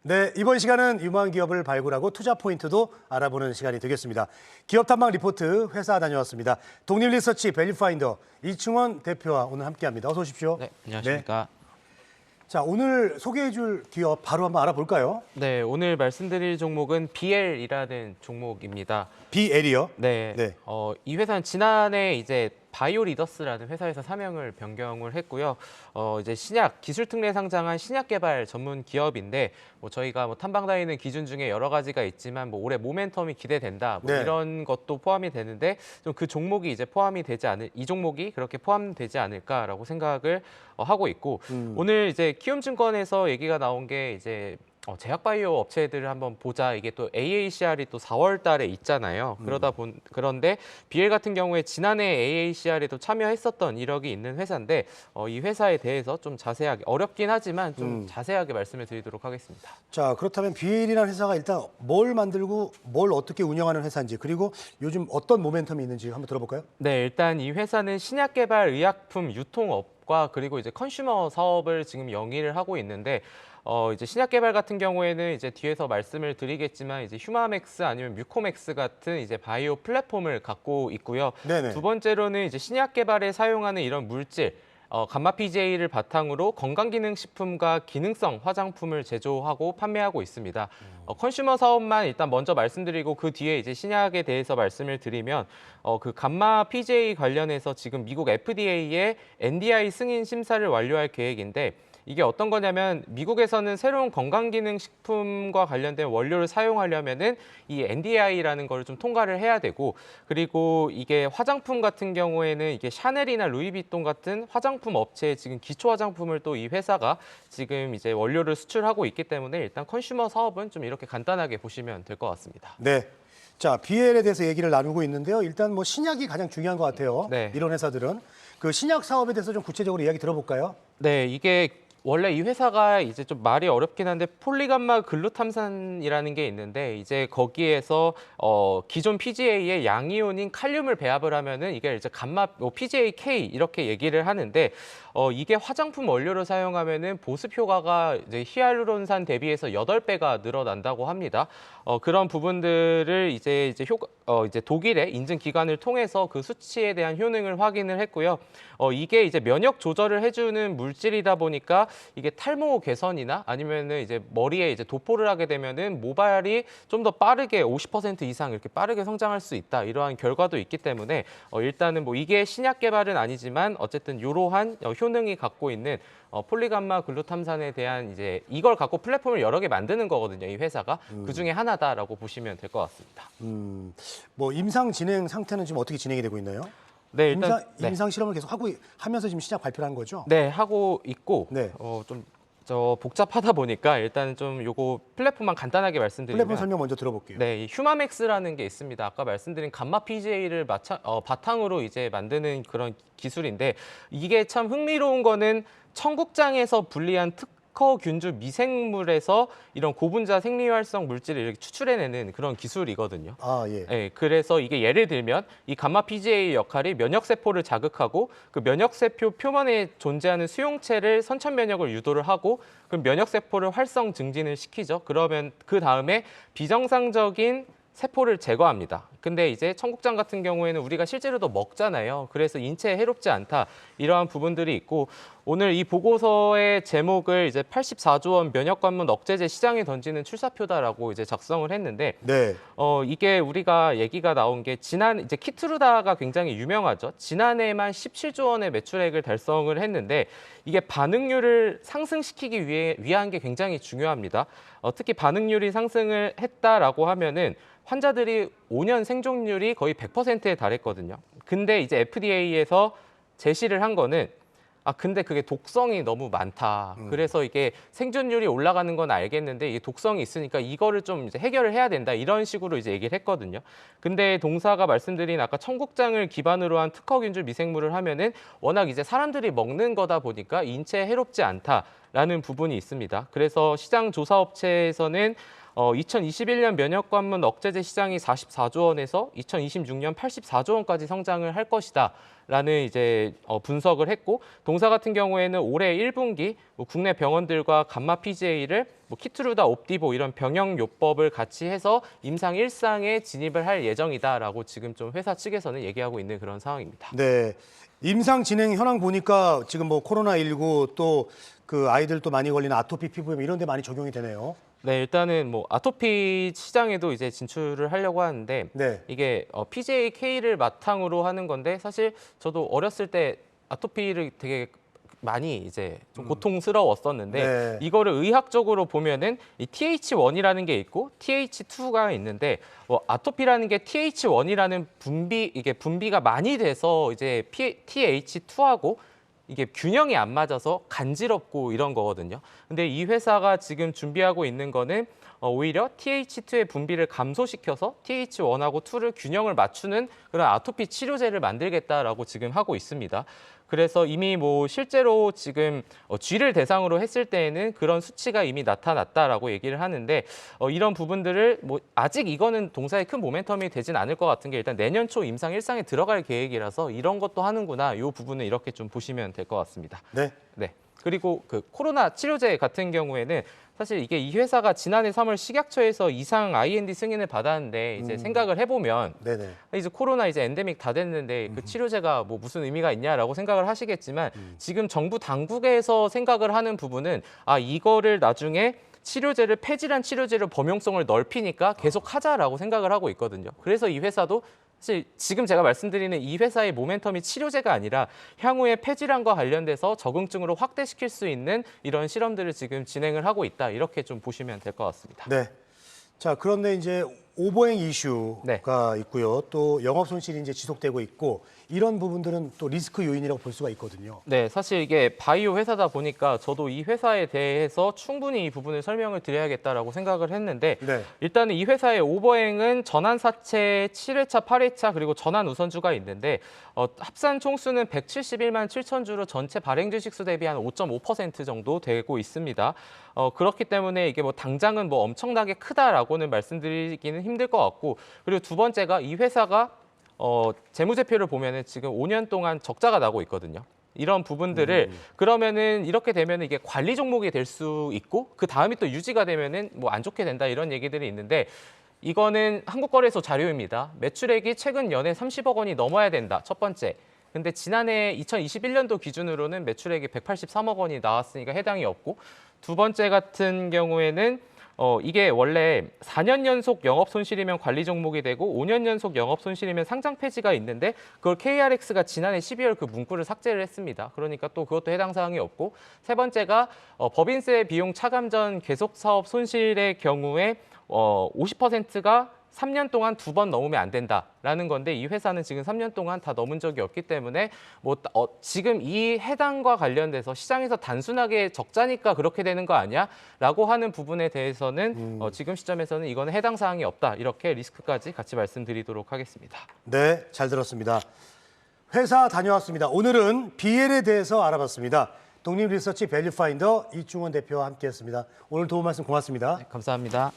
네, 이번 시간은 유망 기업을 발굴하고 투자 포인트도 알아보는 시간이 되겠습니다. 기업 탐방 리포트 회사 다녀왔습니다. 독립리서치 밸류파인더 이충원 대표와 오늘 함께합니다. 어서 오십시오. 네, 안녕하십니까. 네. 자, 오늘 소개해줄 기업 바로 한번 알아볼까요? 네, 오늘 말씀드릴 종목은 BL이라는 종목입니다. BL이요? 네, 네. 이 회사는 지난해 이제 바이오리더스라는 회사에서 사명을 변경을 했고요. 이제 신약 기술 특례 상장한 신약 개발 전문 기업인데 저희가 탐방 다니는 기준 중에 여러 가지가 있지만 올해 모멘텀이 기대된다 네. 이런 것도 포함이 되는데 좀 그 종목이 이제 포함이 되지 않을 이 종목이 그렇게 포함되지 않을까라고 생각을 하고 있고 오늘 이제 키움증권에서 얘기가 나온 게 이제 제약바이오 업체들을 한번 보자. 이게 또 AACR이 또 4월 달에 있잖아요. 그런데 BL 같은 경우에 지난해 AACR에도 참여했었던 이력이 있는 회사인데 이 회사에 대해서 좀 자세하게 어렵긴 하지만 좀 자세하게 말씀을 드리도록 하겠습니다. 자, 그렇다면 BL이라는 회사가 일단 뭘 만들고 뭘 어떻게 운영하는 회사인지 그리고 요즘 어떤 모멘텀이 있는지 한번 들어볼까요? 네, 일단 이 회사는 신약 개발 의약품 유통업과 그리고 이제 컨슈머 사업을 지금 영위를 하고 있는데 이제 신약 개발 같은 경우에는 이제 뒤에서 말씀을 드리겠지만 이제 휴마맥스 아니면 뮤코맥스 같은 이제 바이오 플랫폼을 갖고 있고요. 네네. 두 번째로는 이제 신약 개발에 사용하는 이런 물질 감마 PJ를 바탕으로 건강기능식품과 기능성 화장품을 제조하고 판매하고 있습니다. 컨슈머 사업만 일단 먼저 말씀드리고 그 뒤에 이제 신약에 대해서 말씀을 드리면 그 감마 PJ 관련해서 지금 미국 FDA의 NDI 승인 심사를 완료할 계획인데 이게 어떤 거냐면 미국에서는 새로운 건강기능식품과 관련된 원료를 사용하려면은 이 NDI라는 걸 좀 통과를 해야 되고 그리고 이게 화장품 같은 경우에는 이게 샤넬이나 루이비통 같은 화장품 업체에 지금 기초 화장품을 또 이 회사가 지금 이제 원료를 수출하고 있기 때문에 일단 컨슈머 사업은 좀 이렇게 간단하게 보시면 될 것 같습니다. 네. 자, BL에 대해서 얘기를 나누고 있는데요. 일단 신약이 가장 중요한 것 같아요. 네. 이런 회사들은. 그 신약 사업에 대해서 좀 구체적으로 이야기 들어볼까요? 네, 이게 원래 이 회사가 이제 좀 말이 어렵긴 한데 폴리감마 글루탐산이라는 게 있는데 이제 거기에서 기존 PGA의 양이온인 칼륨을 배합을 하면은 이게 이제 감마 PGA-K 이렇게 얘기를 하는데 이게 화장품 원료로 사용하면은 보습 효과가 이제 히알루론산 대비해서 8배가 늘어난다고 합니다. 그런 부분들을 이제 독일의 인증 기관을 통해서 그 수치에 대한 효능을 확인을 했고요. 이게 이제 면역 조절을 해주는 물질이다 보니까 이게 탈모 개선이나 아니면은 이제 머리에 이제 도포를 하게 되면은 모발이 좀 더 빠르게 50% 이상 이렇게 빠르게 성장할 수 있다. 이러한 결과도 있기 때문에 일단은 이게 신약 개발은 아니지만 어쨌든 이러한 효능이 갖고 있는 폴리감마 글루탐산에 대한 이제 이걸 갖고 플랫폼을 여러 개 만드는 거거든요. 이 회사가 그 중에 하나다라고 보시면 될 것 같습니다. 임상 진행 상태는 지금 어떻게 진행이 되고 있나요? 네, 일단 임상 실험을 계속 하면서 지금 시작 발표를 한 거죠? 네, 하고 있고 네. 좀 복잡하다 보니까 일단은 좀 요거 플랫폼만 간단하게 말씀드리면 플랫폼 설명 먼저 들어볼게요. 네, 이 휴마맥스라는 게 있습니다. 아까 말씀드린 감마 PGA를 바탕으로 이제 만드는 그런 기술인데 이게 참 흥미로운 거는 청국장에서 분리한 특허균주 미생물에서 이런 고분자 생리활성 물질을 이렇게 추출해내는 그런 기술이거든요. 아, 예. 네, 그래서 이게 예를 들면 이 감마 PGA 역할이 면역세포를 자극하고 그 면역세포 표면에 존재하는 수용체를 선천 면역을 유도를 하고 그럼 면역세포를 활성 증진을 시키죠. 그러면 그 다음에 비정상적인 세포를 제거합니다. 근데 이제 청국장 같은 경우에는 우리가 실제로도 먹잖아요. 그래서 인체에 해롭지 않다. 이러한 부분들이 있고 오늘 이 보고서의 제목을 이제 84조 원 면역관문 억제제 시장에 던지는 출사표다라고 이제 작성을 했는데 네. 이게 우리가 얘기가 나온 게 이제 키트루다가 굉장히 유명하죠. 지난해에만 17조 원의 매출액을 달성을 했는데 이게 반응률을 상승시키기 위한 게 굉장히 중요합니다. 특히 반응률이 상승을 했다라고 하면은 환자들이 5년 생존율이 거의 100%에 달했거든요. 근데 이제 FDA에서 제시를 한 거는 근데 그게 독성이 너무 많다. 그래서 이게 생존율이 올라가는 건 알겠는데 이게 독성이 있으니까 이거를 좀 이제 해결을 해야 된다. 이런 식으로 이제 얘기를 했거든요. 근데 동사가 말씀드린 아까 청국장을 기반으로 한 특허균주 미생물을 하면은 워낙 이제 사람들이 먹는 거다 보니까 인체에 해롭지 않다라는 부분이 있습니다. 그래서 시장 조사 업체에서는 2021년 면역 관문 억제제 시장이 44조 원에서 2026년 84조 원까지 성장을 할 것이다. 라는 이제 분석을 했고, 동사 같은 경우에는 올해 1분기 국내 병원들과 감마 PGA를 키트루다, 옵디보 이런 병역 요법을 같이 해서 임상 1상에 진입을 할 예정이다라고 지금 좀 회사 측에서는 얘기하고 있는 그런 상황입니다. 네. 임상 진행 현황 보니까 지금 뭐 코로나19 또 그 아이들 또 많이 걸리는 아토피 피부염 이런 데 많이 적용이 되네요. 네, 일단은 뭐 아토피 시장에도 이제 진출을 하려고 하는데 네. 이게 PJK를 바탕으로 하는 건데 사실 저도 어렸을 때 아토피를 되게 많이 이제 좀 고통스러웠었는데 네. 이거를 의학적으로 보면은 이 TH1이라는 게 있고 TH2가 있는데 아토피라는 게 TH1이라는 이게 분비가 많이 돼서 이제 TH2하고 이게 균형이 안 맞아서 간지럽고 이런 거거든요. 근데 이 회사가 지금 준비하고 있는 거는 오히려 TH2의 분비를 감소시켜서 TH1하고 2를 균형을 맞추는 그런 아토피 치료제를 만들겠다라고 지금 하고 있습니다. 그래서 이미 뭐 실제로 지금 쥐를 대상으로 했을 때에는 그런 수치가 이미 나타났다라고 얘기를 하는데 이런 부분들을 뭐 아직 이거는 동사에 큰 모멘텀이 되진 않을 것 같은 게 일단 내년 초 임상 1상에 들어갈 계획이라서 이런 것도 하는구나. 이 부분은 이렇게 좀 보시면 될 것 같습니다. 네. 네. 그리고 그 코로나 치료제 같은 경우에는 사실 이게 이 회사가 지난해 3월 식약처에서 이상 IND 승인을 받았는데 이제 생각을 해보면 네네. 이제 코로나 이제 엔데믹 다 됐는데 그 치료제가 뭐 무슨 의미가 있냐라고 생각을 하시겠지만 지금 정부 당국에서 생각을 하는 부분은 이거를 나중에 치료제를 폐질환 치료제로 범용성을 넓히니까 계속 하자라고 생각을 하고 있거든요. 그래서 이 회사도 사실 지금 제가 말씀드리는 이 회사의 모멘텀이 치료제가 아니라 향후에 폐질환과 관련돼서 적응증으로 확대시킬 수 있는 이런 실험들을 지금 진행을 하고 있다. 이렇게 좀 보시면 될 것 같습니다. 네. 자, 그런데 이제 오버행 이슈가 있고요. 또 영업 손실이 이제 지속되고 있고 이런 부분들은 또 리스크 요인이라고 볼 수가 있거든요. 네, 사실 이게 바이오 회사다 보니까 저도 이 회사에 대해서 충분히 이 부분을 설명을 드려야겠다라고 생각을 했는데 네. 일단은 이 회사의 오버행은 전환사채 7회차, 8회차 그리고 전환 우선주가 있는데 합산 총수는 171만 7천 주로 전체 발행 주식수 대비 한 5.5% 정도 되고 있습니다. 그렇기 때문에 이게 뭐 당장은 뭐 엄청나게 크다라고는 말씀드리기는 힘들 것 같고 그리고 두 번째가 이 회사가 재무제표를 보면은 지금 5년 동안 적자가 나고 있거든요. 이런 부분들을 그러면은 이렇게 되면은 이게 관리 종목이 될 수 있고 그 다음이 또 유지가 되면은 뭐 안 좋게 된다 이런 얘기들이 있는데 이거는 한국거래소 자료입니다. 매출액이 최근 연에 30억 원이 넘어야 된다. 첫 번째. 근데 지난해 2021년도 기준으로는 매출액이 183억 원이 나왔으니까 해당이 없고 두 번째 같은 경우에는 이게 원래 4년 연속 영업 손실이면 관리 종목이 되고 5년 연속 영업 손실이면 상장 폐지가 있는데 그걸 KRX가 지난해 12월 그 문구를 삭제를 했습니다. 그러니까 또 그것도 해당 사항이 없고 세 번째가 법인세 비용 차감 전 계속 사업 손실의 경우에 50%가 3년 동안 2번 넘으면 안 된다라는 건데 이 회사는 지금 3년 동안 다 넘은 적이 없기 때문에 지금 이 해당과 관련돼서 시장에서 단순하게 적자니까 그렇게 되는 거 아니야? 라고 하는 부분에 대해서는 지금 시점에서는 이거는 해당 사항이 없다. 이렇게 리스크까지 같이 말씀드리도록 하겠습니다. 네, 잘 들었습니다. 회사 다녀왔습니다. 오늘은 BL에 대해서 알아봤습니다. 독립리서치 밸류파인더 이충원 대표와 함께했습니다. 오늘 도움 말씀 고맙습니다. 네, 감사합니다.